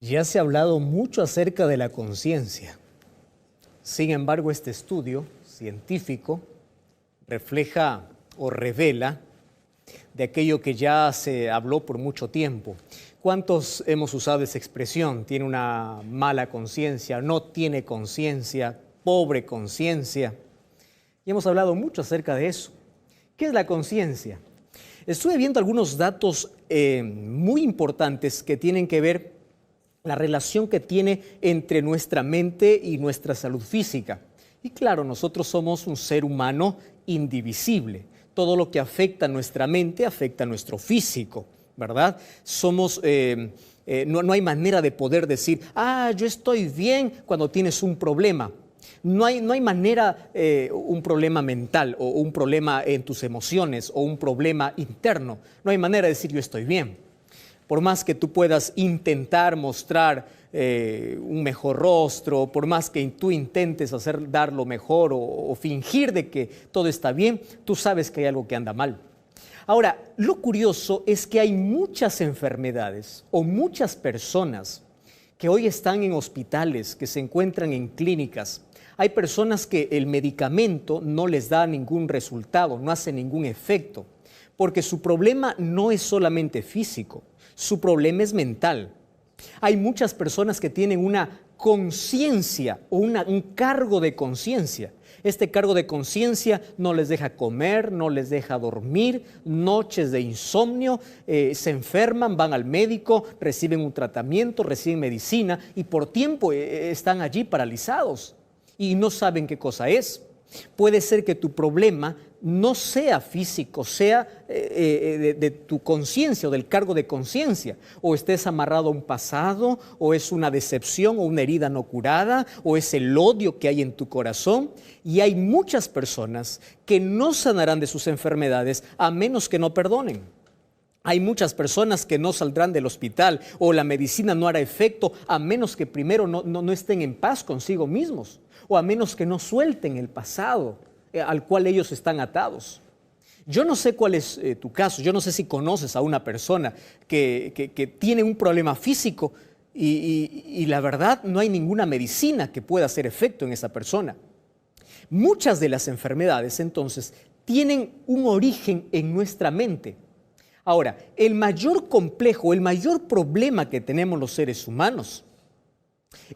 Ya se ha hablado mucho acerca de la conciencia. Sin embargo, este estudio científico refleja o revela de aquello que ya se habló por mucho tiempo. ¿Cuántos hemos usado esa expresión? Tiene una mala conciencia, no tiene conciencia, pobre conciencia. Y hemos hablado mucho acerca de eso. ¿Qué es la conciencia? Estuve viendo algunos datos muy importantes que tienen que ver la relación que tiene entre nuestra mente y nuestra salud física. Y claro, nosotros somos un ser humano indivisible. Todo lo que afecta a nuestra mente afecta a nuestro físico, ¿verdad? No hay manera de poder decir, yo estoy bien cuando tienes un problema. No hay manera, un problema mental o un problema en tus emociones o un problema interno. No hay manera de decir yo estoy bien. Por más que tú puedas intentar mostrar un mejor rostro, por más que tú intentes dar lo mejor o fingir de que todo está bien, tú sabes que hay algo que anda mal. Ahora, lo curioso es que hay muchas enfermedades o muchas personas que hoy están en hospitales, que se encuentran en clínicas. Hay personas que el medicamento no les da ningún resultado, no hace ningún efecto, porque su problema no es solamente físico, su problema es mental. Hay muchas personas que tienen una conciencia o un cargo de conciencia. Este cargo de conciencia no les deja comer, no les deja dormir, noches de insomnio, se enferman, van al médico, reciben un tratamiento, reciben medicina y por tiempo están allí paralizados y no saben qué cosa es. Puede ser que tu problema no sea físico, sea de tu conciencia o del cargo de conciencia, o estés amarrado a un pasado, o es una decepción o una herida no curada, o es el odio que hay en tu corazón. Y hay muchas personas que no sanarán de sus enfermedades a menos que no perdonen. Hay muchas personas que no saldrán del hospital o la medicina no hará efecto a menos que primero no estén en paz consigo mismos, o a menos que no suelten el pasado al cual ellos están atados. Yo no sé cuál es tu caso, yo no sé si conoces a una persona que tiene un problema físico y la verdad no hay ninguna medicina que pueda hacer efecto en esa persona. Muchas de las enfermedades entonces tienen un origen en nuestra mente. Ahora, el mayor complejo, el mayor problema que tenemos los seres humanos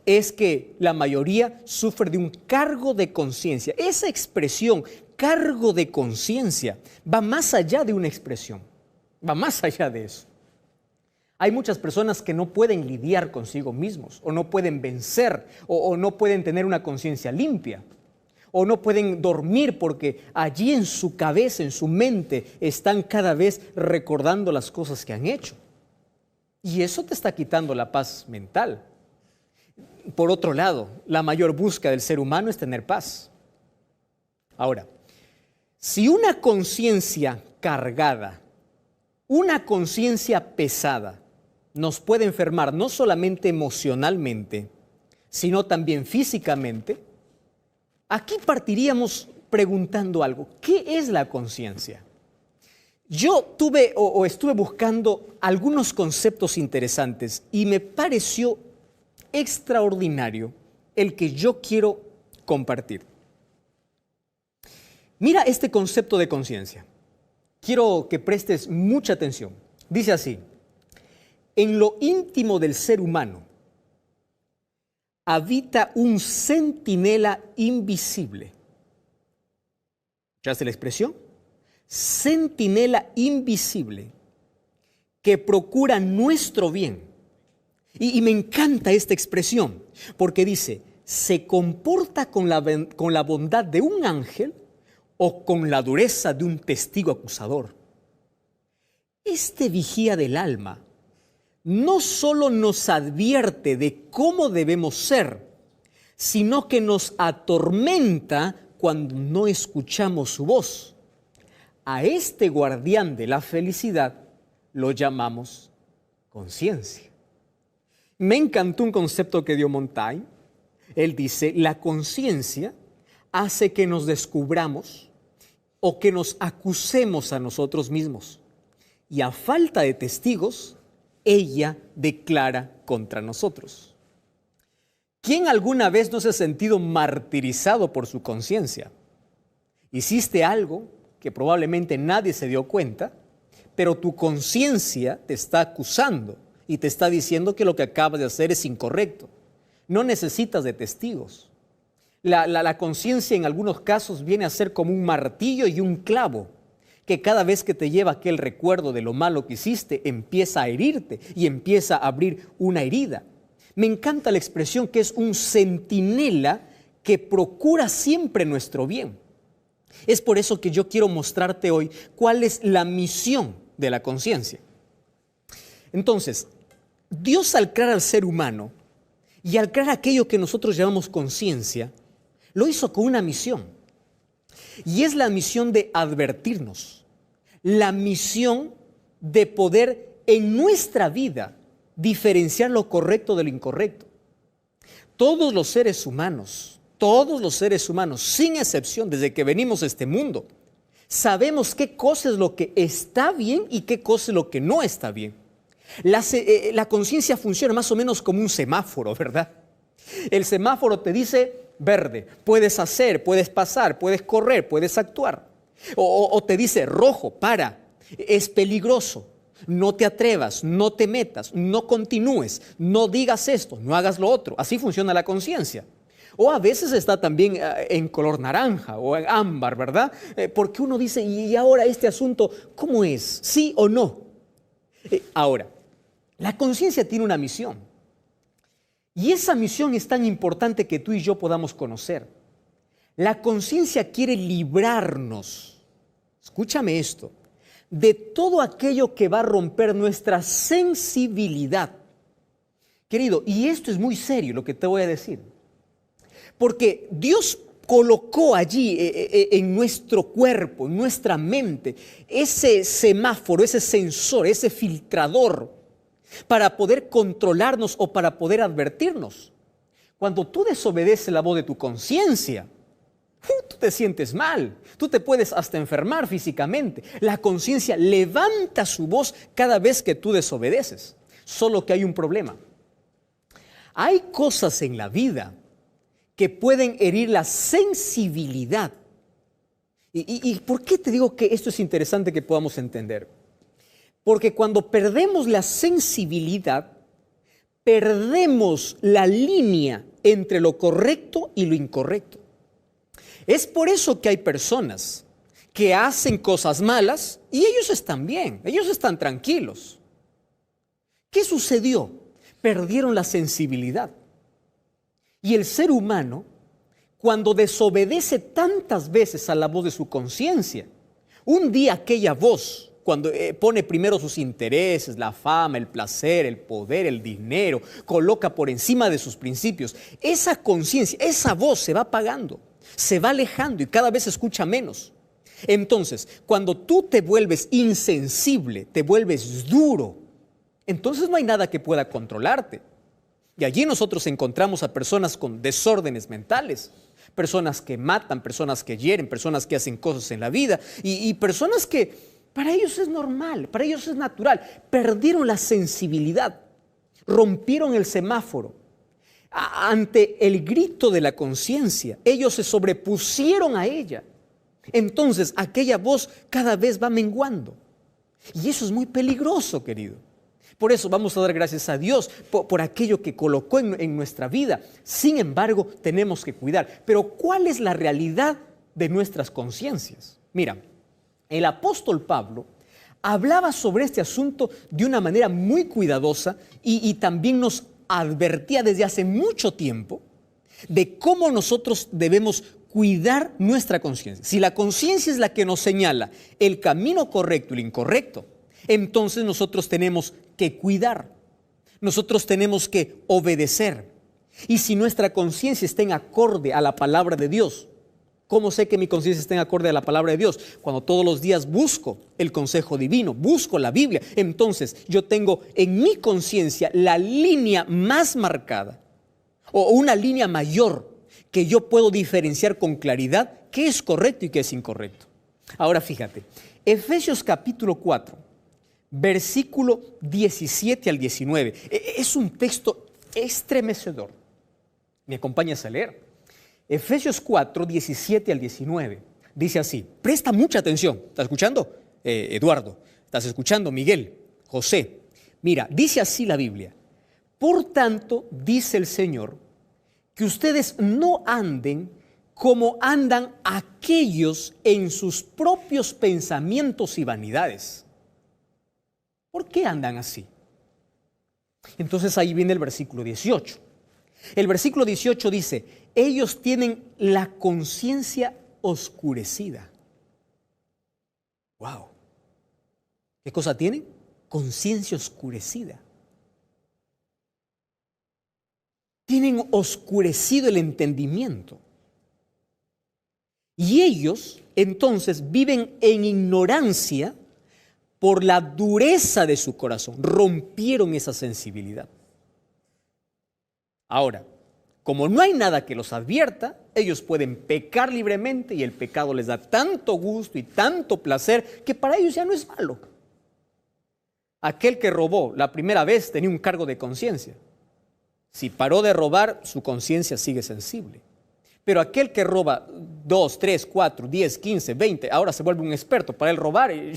es que la mayoría sufre de un cargo de conciencia. Esa expresión, cargo de conciencia, va más allá de una expresión, va más allá de eso. Hay muchas personas que no pueden lidiar consigo mismos, o no pueden vencer, o no pueden tener una conciencia limpia, o no pueden dormir porque allí en su cabeza, en su mente, están cada vez recordando las cosas que han hecho. Y eso te está quitando la paz mental. Por otro lado, la mayor búsqueda del ser humano es tener paz. Ahora, si una conciencia cargada, una conciencia pesada, nos puede enfermar no solamente emocionalmente, sino también físicamente, aquí partiríamos preguntando algo. ¿Qué es la conciencia? Yo estuve buscando algunos conceptos interesantes y me pareció extraordinario el que yo quiero compartir. Mira este concepto de conciencia. Quiero que prestes mucha atención. Dice así: en lo íntimo del ser humano habita un centinela invisible. ¿Escuchaste la expresión? Centinela invisible que procura nuestro bien. Y me encanta esta expresión, porque dice, se comporta con la bondad de un ángel o con la dureza de un testigo acusador. Este vigía del alma no solo nos advierte de cómo debemos ser, sino que nos atormenta cuando no escuchamos su voz. A este guardián de la felicidad lo llamamos conciencia. Me encantó un concepto que dio Montaigne. Él dice, la conciencia hace que nos descubramos o que nos acusemos a nosotros mismos. Y a falta de testigos, ella declara contra nosotros. ¿Quién alguna vez no se ha sentido martirizado por su conciencia? Hiciste algo que probablemente nadie se dio cuenta, pero tu conciencia te está acusando y te está diciendo que lo que acabas de hacer es incorrecto. No necesitas de testigos. La conciencia en algunos casos viene a ser como un martillo y un clavo, que cada vez que te lleva aquel recuerdo de lo malo que hiciste, empieza a herirte y empieza a abrir una herida. Me encanta la expresión que es un centinela que procura siempre nuestro bien. Es por eso que yo quiero mostrarte hoy cuál es la misión de la conciencia. Entonces, Dios al crear al ser humano y al crear aquello que nosotros llamamos conciencia, lo hizo con una misión. Y es la misión de advertirnos, la misión de poder en nuestra vida diferenciar lo correcto de lo incorrecto. Todos los seres humanos, sin excepción, desde que venimos a este mundo, sabemos qué cosa es lo que está bien y qué cosa es lo que no está bien. La conciencia funciona más o menos como un semáforo, ¿verdad? El semáforo te dice verde, puedes hacer, puedes pasar, puedes correr, puedes actuar. O te dice rojo, para, es peligroso, no te atrevas, no te metas, no continúes, no digas esto, no hagas lo otro. Así funciona la conciencia. O a veces está también en color naranja o en ámbar, ¿verdad? Porque uno dice, ¿y ahora este asunto cómo es? ¿Sí o no? Ahora, la conciencia tiene una misión. Y esa misión es tan importante que tú y yo podamos conocer. La conciencia quiere librarnos, escúchame esto, de todo aquello que va a romper nuestra sensibilidad. Querido, y esto es muy serio lo que te voy a decir. Porque Dios colocó allí en nuestro cuerpo, en nuestra mente, ese semáforo, ese sensor, ese filtrador para poder controlarnos o para poder advertirnos. Cuando tú desobedeces la voz de tu conciencia, tú te sientes mal, tú te puedes hasta enfermar físicamente. La conciencia levanta su voz cada vez que tú desobedeces. Solo que hay un problema. Hay cosas en la vida que pueden herir la sensibilidad. ¿Y por qué te digo que esto es interesante que podamos entender? Porque cuando perdemos la sensibilidad, perdemos la línea entre lo correcto y lo incorrecto. Es por eso que hay personas que hacen cosas malas y ellos están bien, ellos están tranquilos. ¿Qué sucedió? Perdieron la sensibilidad. Y el ser humano, cuando desobedece tantas veces a la voz de su conciencia, un día aquella voz, cuando pone primero sus intereses, la fama, el placer, el poder, el dinero, coloca por encima de sus principios, esa conciencia, esa voz se va apagando, se va alejando y cada vez se escucha menos. Entonces, cuando tú te vuelves insensible, te vuelves duro, entonces no hay nada que pueda controlarte. Y allí nosotros encontramos a personas con desórdenes mentales, personas que matan, personas que hieren, personas que hacen cosas en la vida y personas que para ellos es normal, para ellos es natural. Perdieron la sensibilidad, rompieron el semáforo. Ante el grito de la conciencia, ellos se sobrepusieron a ella. Entonces aquella voz cada vez va menguando. Y eso es muy peligroso, querido. Por eso vamos a dar gracias a Dios por aquello que colocó en nuestra vida. Sin embargo, tenemos que cuidar. Pero ¿cuál es la realidad de nuestras conciencias? Mira, el apóstol Pablo hablaba sobre este asunto de una manera muy cuidadosa y también nos advertía desde hace mucho tiempo de cómo nosotros debemos cuidar nuestra conciencia. Si la conciencia es la que nos señala el camino correcto y el incorrecto, entonces nosotros tenemos que cuidar, nosotros tenemos que obedecer. Y si nuestra conciencia está en acorde a la palabra de Dios, ¿cómo sé que mi conciencia está en acorde a la palabra de Dios? Cuando todos los días busco el consejo divino, busco la Biblia, entonces yo tengo en mi conciencia la línea más marcada o una línea mayor que yo puedo diferenciar con claridad qué es correcto y qué es incorrecto. Ahora fíjate, Efesios capítulo 4. versículo 17 al 19. Es un texto estremecedor. ¿Me acompañas a leer? Efesios 4, 17 al 19. Dice así, presta mucha atención. ¿Estás escuchando? Eduardo, ¿estás escuchando? Miguel, José. Mira, dice así la Biblia. Por tanto, dice el Señor, que ustedes no anden como andan aquellos en sus propios pensamientos y vanidades. ¿Por qué andan así? Entonces ahí viene el versículo 18. El versículo 18 dice, ellos tienen la conciencia oscurecida. ¡Wow! ¿Qué cosa tienen? Conciencia oscurecida. Tienen oscurecido el entendimiento. Y ellos entonces viven en ignorancia por la dureza de su corazón. Rompieron esa sensibilidad. Ahora, como no hay nada que los advierta, ellos pueden pecar libremente y el pecado les da tanto gusto y tanto placer que para ellos ya no es malo. Aquel que robó la primera vez tenía un cargo de conciencia. Si paró de robar, su conciencia sigue sensible. Pero aquel que roba 2, 3, 4, 10, 15, 20, ahora se vuelve un experto para él robar y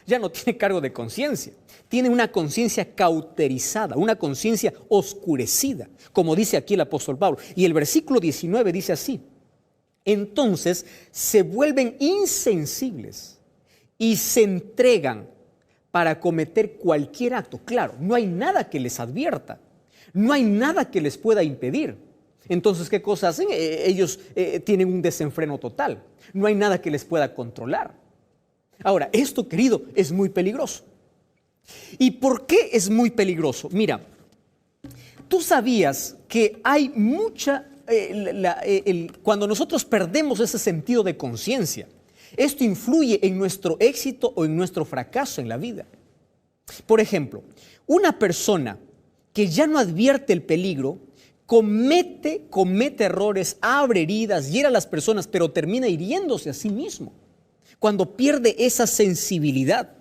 ya no tiene cargo de conciencia. Tiene una conciencia cauterizada, una conciencia oscurecida, como dice aquí el apóstol Pablo. Y el versículo 19 dice así, entonces se vuelven insensibles y se entregan para cometer cualquier acto. Claro, no hay nada que les advierta, no hay nada que les pueda impedir. Entonces, ¿qué cosa hacen? Ellos tienen un desenfreno total. No hay nada que les pueda controlar. Ahora, esto, querido, es muy peligroso. ¿Y por qué es muy peligroso? Mira, tú sabías que hay mucha... cuando nosotros perdemos ese sentido de conciencia, esto influye en nuestro éxito o en nuestro fracaso en la vida. Por ejemplo, una persona que ya no advierte el peligro, comete errores, abre heridas, hiera a las personas, pero termina hiriéndose a sí mismo cuando pierde esa sensibilidad.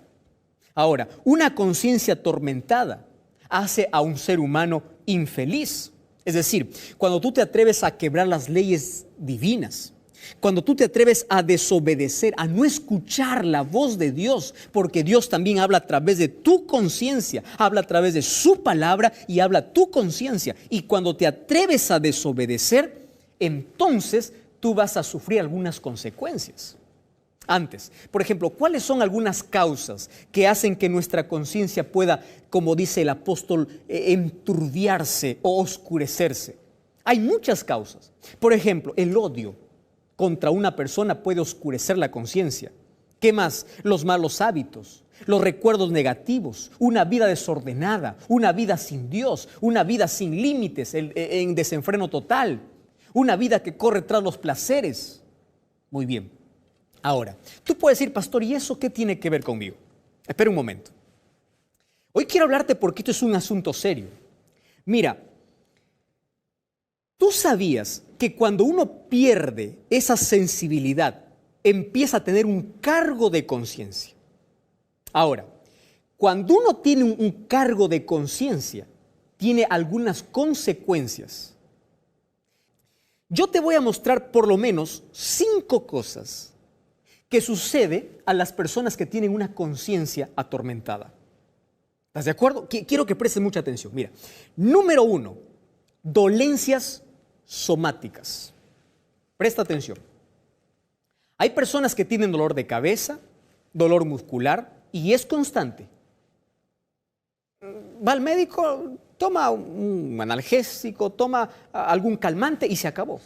Ahora, una conciencia atormentada hace a un ser humano infeliz. Es decir, cuando tú te atreves a quebrar las leyes divinas, cuando tú te atreves a desobedecer, a no escuchar la voz de Dios, porque Dios también habla a través de tu conciencia, habla a través de su palabra y habla a tu conciencia. Y cuando te atreves a desobedecer, entonces tú vas a sufrir algunas consecuencias. Antes, por ejemplo, ¿cuáles son algunas causas que hacen que nuestra conciencia pueda, como dice el apóstol, enturbiarse o oscurecerse? Hay muchas causas. Por ejemplo, el odio contra una persona puede oscurecer la conciencia. ¿Qué más? Los malos hábitos, los recuerdos negativos, una vida desordenada, una vida sin Dios, una vida sin límites, en desenfreno total, una vida que corre tras los placeres. Muy bien. Ahora, tú puedes decir, pastor, ¿y eso qué tiene que ver conmigo? Espera un momento. Hoy quiero hablarte porque esto es un asunto serio. Mira, ¿tú sabías que cuando uno pierde esa sensibilidad, empieza a tener un cargo de conciencia? Ahora, cuando uno tiene un cargo de conciencia, tiene algunas consecuencias. Yo te voy a mostrar por lo menos 5 cosas que sucede a las personas que tienen una conciencia atormentada. ¿Estás de acuerdo? Quiero que prestes mucha atención. Mira, número 1, dolencias somáticas. Presta atención. Hay personas que tienen dolor de cabeza, dolor muscular y es constante. Va al médico, toma un analgésico, toma algún calmante y se acabó.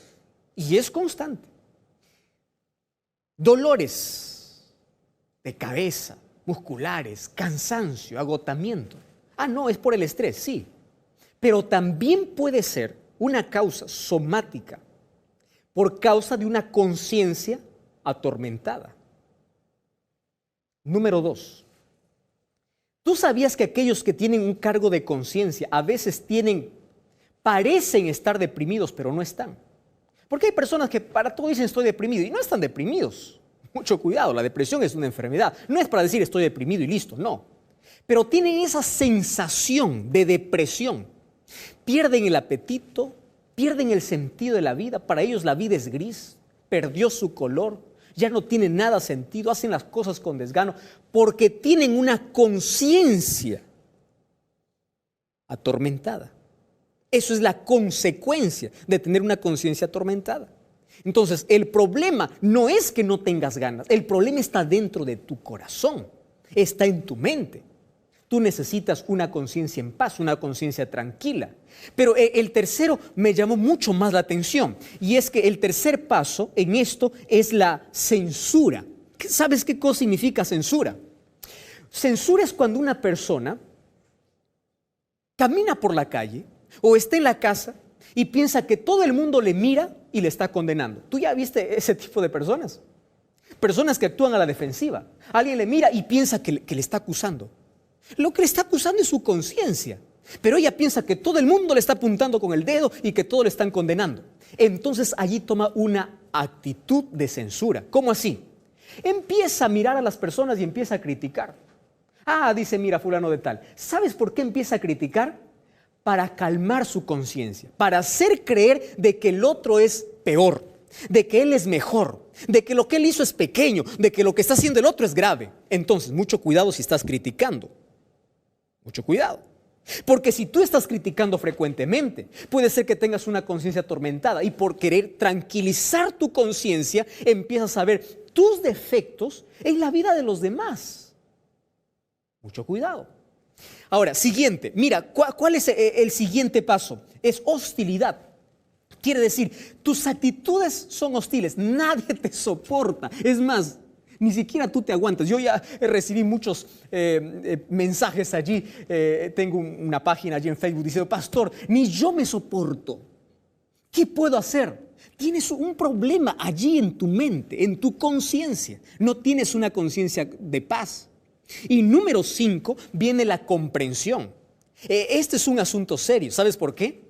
Y es constante. Dolores de cabeza, musculares, cansancio, agotamiento. No, es por el estrés, sí. Pero también puede ser una causa somática por causa de una conciencia atormentada. Número 2. ¿Tú sabías que aquellos que tienen un cargo de conciencia a veces parecen estar deprimidos, pero no están? Porque hay personas que para todo dicen estoy deprimido y no están deprimidos. Mucho cuidado, la depresión es una enfermedad. No es para decir estoy deprimido y listo, no. pero tienen esa sensación de depresión. Pierden el apetito, pierden el sentido de la vida. Para ellos la vida es gris, perdió su color, ya no tiene nada sentido, hacen las cosas con desgano porque tienen una conciencia atormentada. Eso es la consecuencia de tener una conciencia atormentada. Entonces, el problema no es que no tengas ganas, el problema está dentro de tu corazón, está en tu mente. Tú necesitas una conciencia en paz, una conciencia tranquila. Pero el tercero me llamó mucho más la atención, y es que el tercer paso en esto es la censura. ¿Sabes qué cosa significa censura? Censura es cuando una persona camina por la calle o está en la casa y piensa que todo el mundo le mira y le está condenando. ¿Tú ya viste ese tipo de personas? Personas que actúan a la defensiva. Alguien le mira y piensa que le está acusando. Lo que le está acusando es su conciencia. Pero ella piensa que todo el mundo le está apuntando con el dedo y que todo le están condenando. Entonces allí toma una actitud de censura. ¿Cómo así? Empieza a mirar a las personas y empieza a criticar. Dice, mira, fulano de tal. ¿Sabes por qué empieza a criticar? Para calmar su conciencia, para hacer creer de que el otro es peor, de que él es mejor, de que lo que él hizo es pequeño, de que lo que está haciendo el otro es grave. Entonces, mucho cuidado si estás criticando. Mucho cuidado. Porque si tú estás criticando frecuentemente, puede ser que tengas una conciencia atormentada y por querer tranquilizar tu conciencia, empiezas a ver tus defectos en la vida de los demás. Mucho cuidado. Ahora, siguiente, mira, ¿cuál es el siguiente paso? Es hostilidad. Quiere decir, tus actitudes son hostiles, nadie te soporta. Es más, ni siquiera tú te aguantas. Yo ya recibí muchos mensajes allí. Tengo una página allí en Facebook diciendo, pastor, ni yo me soporto. ¿Qué puedo hacer? Tienes un problema allí en tu mente, en tu conciencia. No tienes una conciencia de paz. Y número 5 viene la comprensión. Este es un asunto serio. ¿Sabes por qué?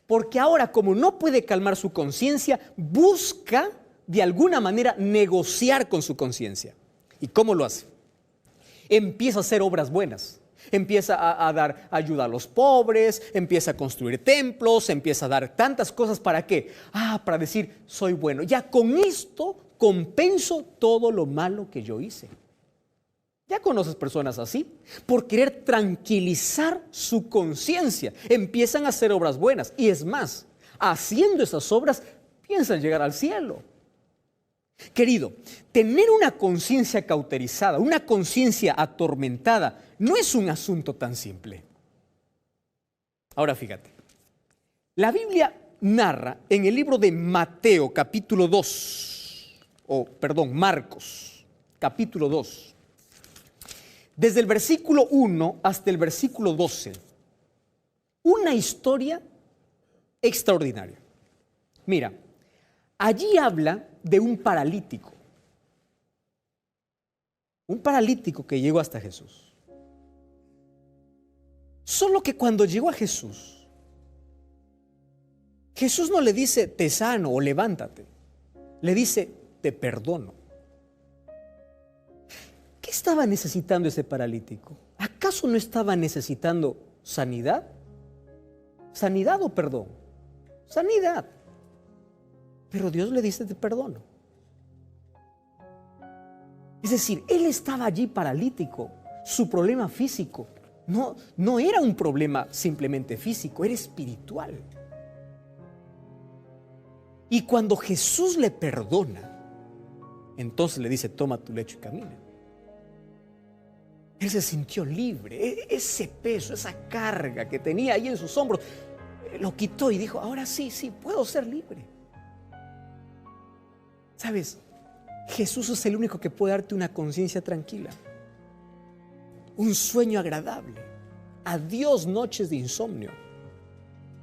Porque ahora, como no puede calmar su conciencia, busca de alguna manera negociar con su conciencia. ¿Y cómo lo hace? Empieza a hacer obras buenas. Empieza a dar ayuda a los pobres, empieza a construir templos, empieza a dar tantas cosas. ¿Para qué? Para decir, soy bueno. Ya con esto compenso todo lo malo que yo hice. ¿Ya conoces personas así? Por querer tranquilizar su conciencia, empiezan a hacer obras buenas. Y es más, haciendo esas obras, piensan llegar al cielo. Querido, tener una conciencia cauterizada, una conciencia atormentada, no es un asunto tan simple. Ahora fíjate, la Biblia narra en el libro de Mateo, capítulo 2, Marcos, capítulo 2, desde el versículo 1 hasta el versículo 12, una historia extraordinaria. Mira, allí habla de un paralítico que llegó hasta Jesús. Solo que cuando llegó a Jesús, Jesús no le dice, te sano o levántate, le dice, te perdono. ¿Qué estaba necesitando ese paralítico? ¿Acaso no estaba necesitando sanidad? ¿Sanidad o perdón? Sanidad. Pero Dios le dice, te perdono. Es decir, él estaba allí paralítico. Su problema físico no era un problema simplemente físico, era espiritual. Y cuando Jesús le perdona, entonces le dice, toma tu lecho y camina. Él se sintió libre. Ese peso, esa carga que tenía ahí en sus hombros, lo quitó y dijo, ahora sí, puedo ser libre. ¿Sabes? Jesús es el único que puede darte una conciencia tranquila, un sueño agradable. Adiós noches de insomnio.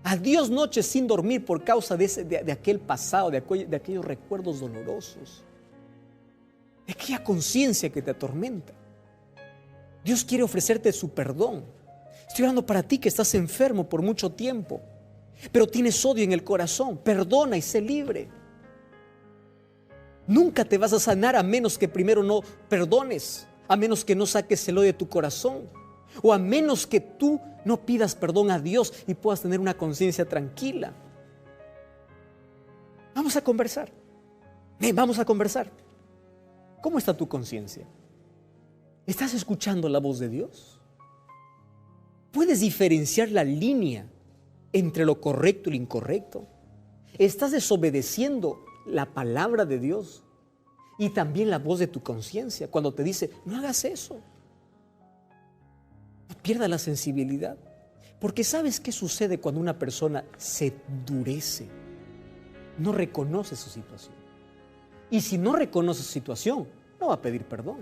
Adiós noches sin dormir por causa de aquel pasado, de aquellos recuerdos dolorosos, de aquella conciencia que te atormenta. Dios quiere ofrecerte su perdón. Estoy hablando para ti que estás enfermo por mucho tiempo, pero tienes odio en el corazón. Perdona y sé libre. Nunca te vas a sanar a menos que primero no perdones, a menos que no saques el odio de tu corazón. o a menos que tú no pidas perdón a Dios y puedas tener una conciencia tranquila. Vamos a conversar. Vamos a conversar. ¿Cómo está tu conciencia? ¿Estás escuchando la voz de Dios? ¿Puedes diferenciar la línea entre lo correcto y lo incorrecto? ¿Estás desobedeciendo la palabra de Dios y también la voz de tu conciencia cuando te dice, no hagas eso? No pierdas la sensibilidad. Porque ¿sabes qué sucede cuando una persona se endurece? No reconoce su situación. Y si no reconoce su situación, no va a pedir perdón.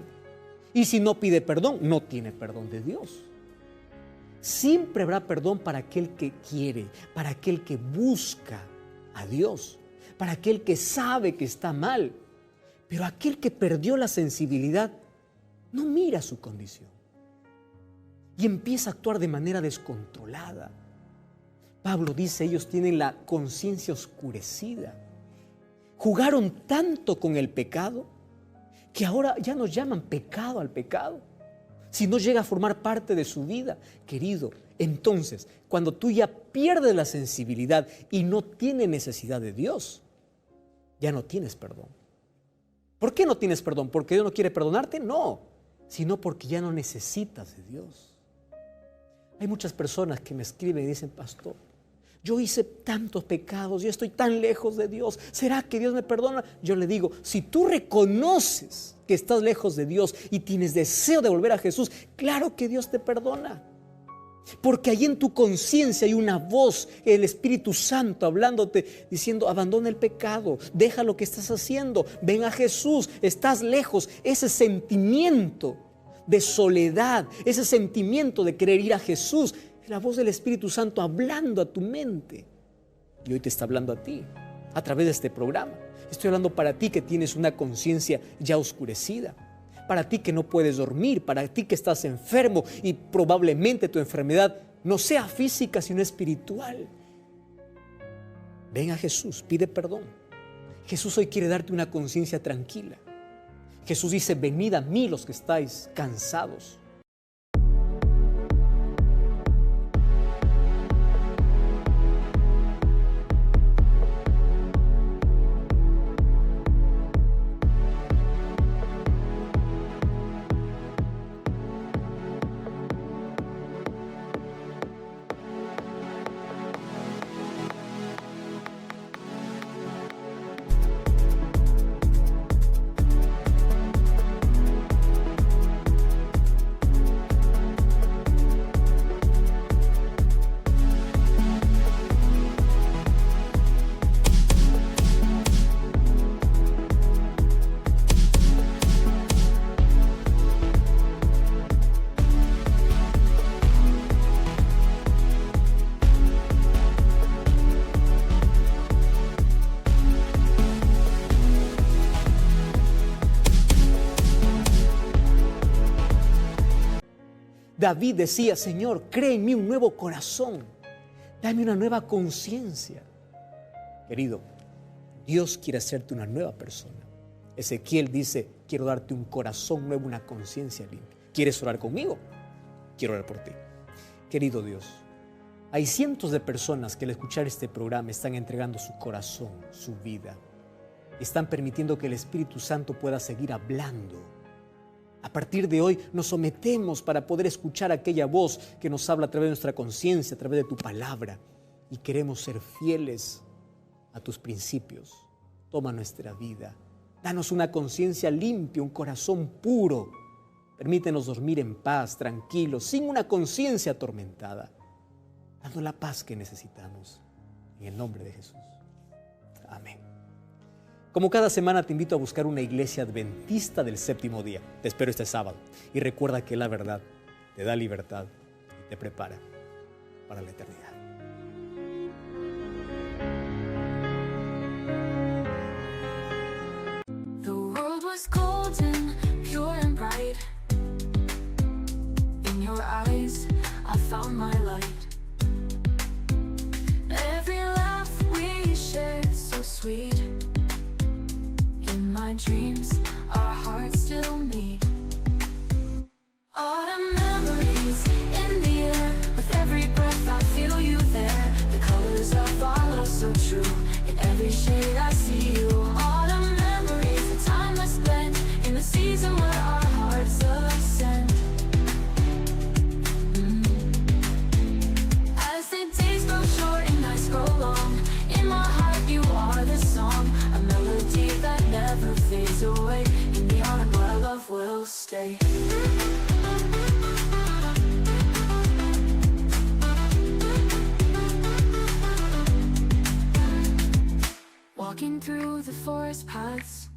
Y si no pide perdón, no tiene perdón de Dios. Siempre habrá perdón para aquel que quiere, para aquel que busca a Dios, para aquel que sabe que está mal. Pero aquel que perdió la sensibilidad no mira su condición y empieza a actuar de manera descontrolada. Pablo dice, ellos tienen la conciencia oscurecida. Jugaron tanto con el pecado que ahora ya no llaman pecado al pecado, si no llega a formar parte de su vida. Querido, entonces, cuando tú ya pierdes la sensibilidad y no tienes necesidad de Dios, ya no tienes perdón. ¿Por qué no tienes perdón? ¿Porque Dios no quiere perdonarte? No, sino porque ya no necesitas de Dios. Hay muchas personas que me escriben y dicen, pastor, yo hice tantos pecados, yo estoy tan lejos de Dios, ¿será que Dios me perdona? Yo le digo, si tú reconoces que estás lejos de Dios y tienes deseo de volver a Jesús, claro que Dios te perdona. Porque ahí en tu conciencia hay una voz, el Espíritu Santo hablándote, diciendo, abandona el pecado, deja lo que estás haciendo, ven a Jesús, estás lejos. Ese sentimiento de soledad, ese sentimiento de querer ir a Jesús, es la voz del Espíritu Santo hablando a tu mente. Y hoy te está hablando a ti, a través de este programa. Estoy hablando para ti que tienes una conciencia ya oscurecida, para ti que no puedes dormir, para ti que estás enfermo y probablemente tu enfermedad no sea física sino espiritual. Ven a Jesús, pide perdón. Jesús hoy quiere darte una conciencia tranquila. Jesús dice, venid a mí los que estáis cansados. David decía, Señor, crea en mí un nuevo corazón, dame una nueva conciencia. Querido, Dios quiere hacerte una nueva persona. Ezequiel dice, quiero darte un corazón nuevo, una conciencia limpia. ¿Quieres orar conmigo? Quiero orar por ti. Querido Dios, hay cientos de personas que al escuchar este programa están entregando su corazón, su vida. Están permitiendo que el Espíritu Santo pueda seguir hablando. A partir de hoy nos sometemos para poder escuchar aquella voz que nos habla a través de nuestra conciencia, a través de tu palabra. Y queremos ser fieles a tus principios. Toma nuestra vida. Danos una conciencia limpia, un corazón puro. Permítenos dormir en paz, tranquilos, sin una conciencia atormentada. Dando la paz que necesitamos. En el nombre de Jesús. Amén. Como cada semana te invito a buscar una iglesia adventista del séptimo día. Te espero este sábado. Y recuerda que la verdad te da libertad y te prepara para la eternidad. The world was golden, pure and bright. In your eyes, I found my light. Every laugh we shared so sweet. In my dreams, our hearts still meet. Autumn memories so true. In every shade I see you. All the memories, the time I spent in the season where our hearts ascend. As the days grow short and nights grow long, in my heart you are the song, a melody that never fades away. In the autumn our love will stay. Walking through the forest paths,